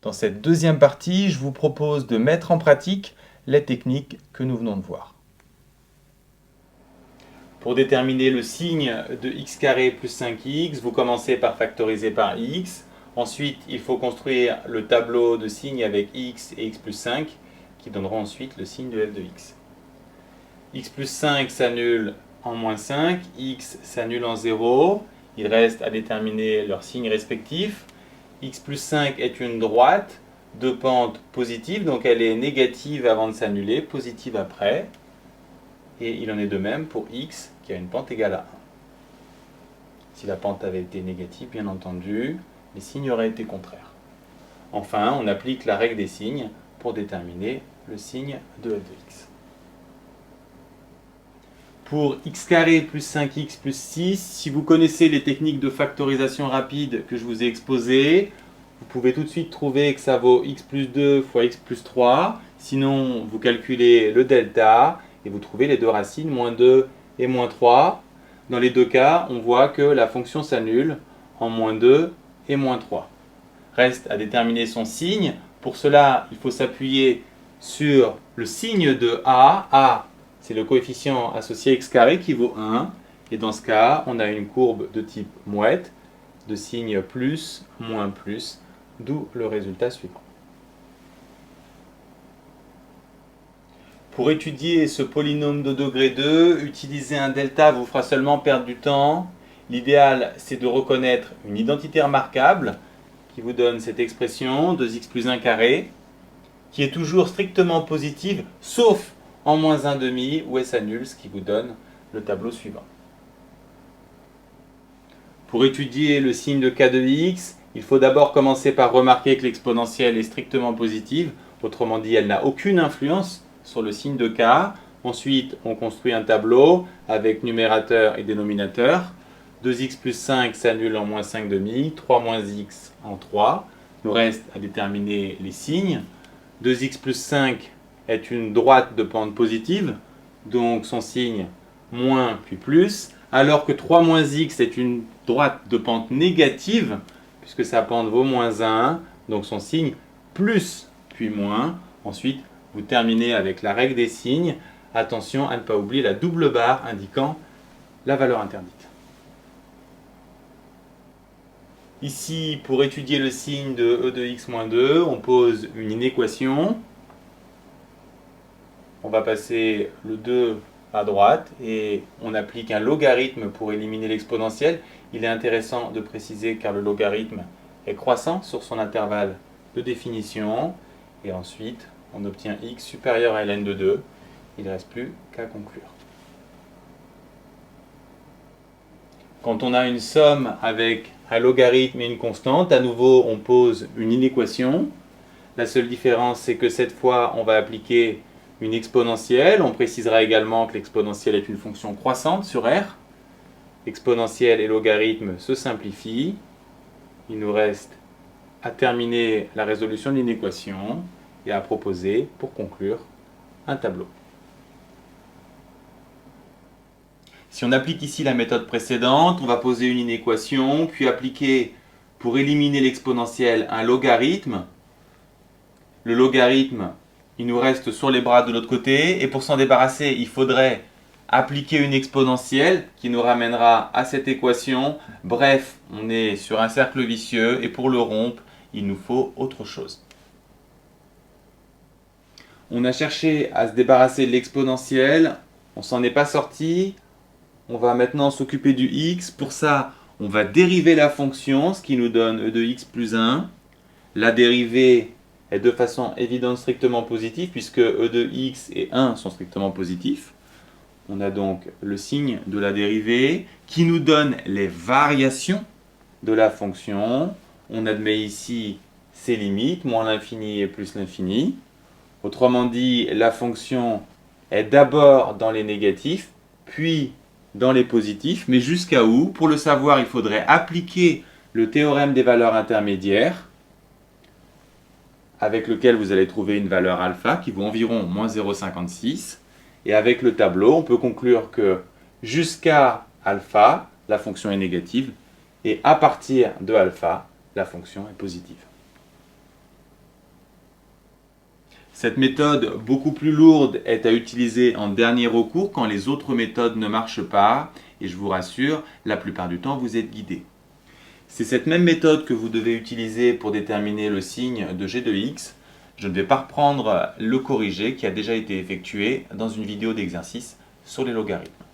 Dans cette deuxième partie, je vous propose de mettre en pratique les techniques que nous venons de voir. Pour déterminer le signe de x carré plus 5x, vous commencez par factoriser par x. Ensuite, il faut construire le tableau de signes avec x et x plus 5 qui donneront ensuite le signe de f de x. X plus 5 s'annule en moins 5, x s'annule en 0. Il reste à déterminer leurs signes respectifs. X plus 5 est une droite de pente positive, donc elle est négative avant de s'annuler, positive après. Et il en est de même pour x qui a une pente égale à 1. Si la pente avait été négative, bien entendu, les signes auraient été contraires. Enfin, on applique la règle des signes pour déterminer le signe de f de x. Pour x carré plus 5x plus 6, si vous connaissez les techniques de factorisation rapide que je vous ai exposées, vous pouvez tout de suite trouver que ça vaut x plus 2 fois x plus 3. Sinon, vous calculez le delta et vous trouvez les deux racines, moins 2 et moins 3. Dans les deux cas, on voit que la fonction s'annule en moins 2 et moins 3. Reste à déterminer son signe. Pour cela, il faut s'appuyer sur le signe de a. A, c'est le coefficient associé à x carré qui vaut 1. Et dans ce cas, on a une courbe de type mouette, de signe plus, moins plus, d'où le résultat suivant. Pour étudier ce polynôme de degré 2, utiliser un delta vous fera seulement perdre du temps. L'idéal, c'est de reconnaître une identité remarquable qui vous donne cette expression 2x plus 1 carré, qui est toujours strictement positive, sauf en moins 1 demi, où elle s'annule, ce qui vous donne le tableau suivant. Pour étudier le signe de k de x, il faut d'abord commencer par remarquer que l'exponentielle est strictement positive, autrement dit, elle n'a aucune influence sur le signe de k. Ensuite, on construit un tableau avec numérateur et dénominateur. 2x plus 5 s'annule en moins 5 demi, 3 moins x en 3. Il nous reste à déterminer les signes. 2x plus 5 est une droite de pente positive, donc son signe moins puis plus, alors que 3 moins x est une droite de pente négative, puisque sa pente vaut moins 1, donc son signe plus puis moins. Ensuite, vous terminez avec la règle des signes. Attention à ne pas oublier la double barre indiquant la valeur interdite. Ici, pour étudier le signe de e de x moins 2, on pose une inéquation. On va passer le 2 à droite et on applique un logarithme pour éliminer l'exponentielle. Il est intéressant de préciser car le logarithme est croissant sur son intervalle de définition. Et ensuite, on obtient x supérieur à ln de 2. Il ne reste plus qu'à conclure. Quand on a une somme avec un logarithme et une constante, à nouveau on pose une inéquation. La seule différence, c'est que cette fois, on va appliquer une exponentielle. On précisera également que l'exponentielle est une fonction croissante sur R. Exponentielle et logarithme se simplifient. Il nous reste à terminer la résolution de l'inéquation et à proposer, pour conclure, un tableau. Si on applique ici la méthode précédente, on va poser une inéquation, puis appliquer, pour éliminer l'exponentielle, un logarithme. Le logarithme, il nous reste sur les bras de l'autre côté, et pour s'en débarrasser, il faudrait appliquer une exponentielle qui nous ramènera à cette équation. Bref, on est sur un cercle vicieux, et pour le rompre, il nous faut autre chose. On a cherché à se débarrasser de l'exponentielle, on s'en est pas sorti. On va maintenant s'occuper du x. Pour ça, on va dériver la fonction, ce qui nous donne e de x plus 1. La dérivée est de façon évidente strictement positive, puisque e de x et 1 sont strictement positifs. On a donc le signe de la dérivée qui nous donne les variations de la fonction. On admet ici ses limites, moins l'infini et plus l'infini. Autrement dit, la fonction est d'abord dans les négatifs, puis dans les positifs, mais jusqu'à où? Pour le savoir, il faudrait appliquer le théorème des valeurs intermédiaires, avec lequel vous allez trouver une valeur alpha qui vaut environ moins 0,56. Et avec le tableau, on peut conclure que jusqu'à alpha, la fonction est négative, et à partir de alpha, la fonction est positive. Cette méthode beaucoup plus lourde est à utiliser en dernier recours quand les autres méthodes ne marchent pas. Et je vous rassure, la plupart du temps, vous êtes guidé. C'est cette même méthode que vous devez utiliser pour déterminer le signe de g de x. Je ne vais pas reprendre le corrigé qui a déjà été effectué dans une vidéo d'exercice sur les logarithmes.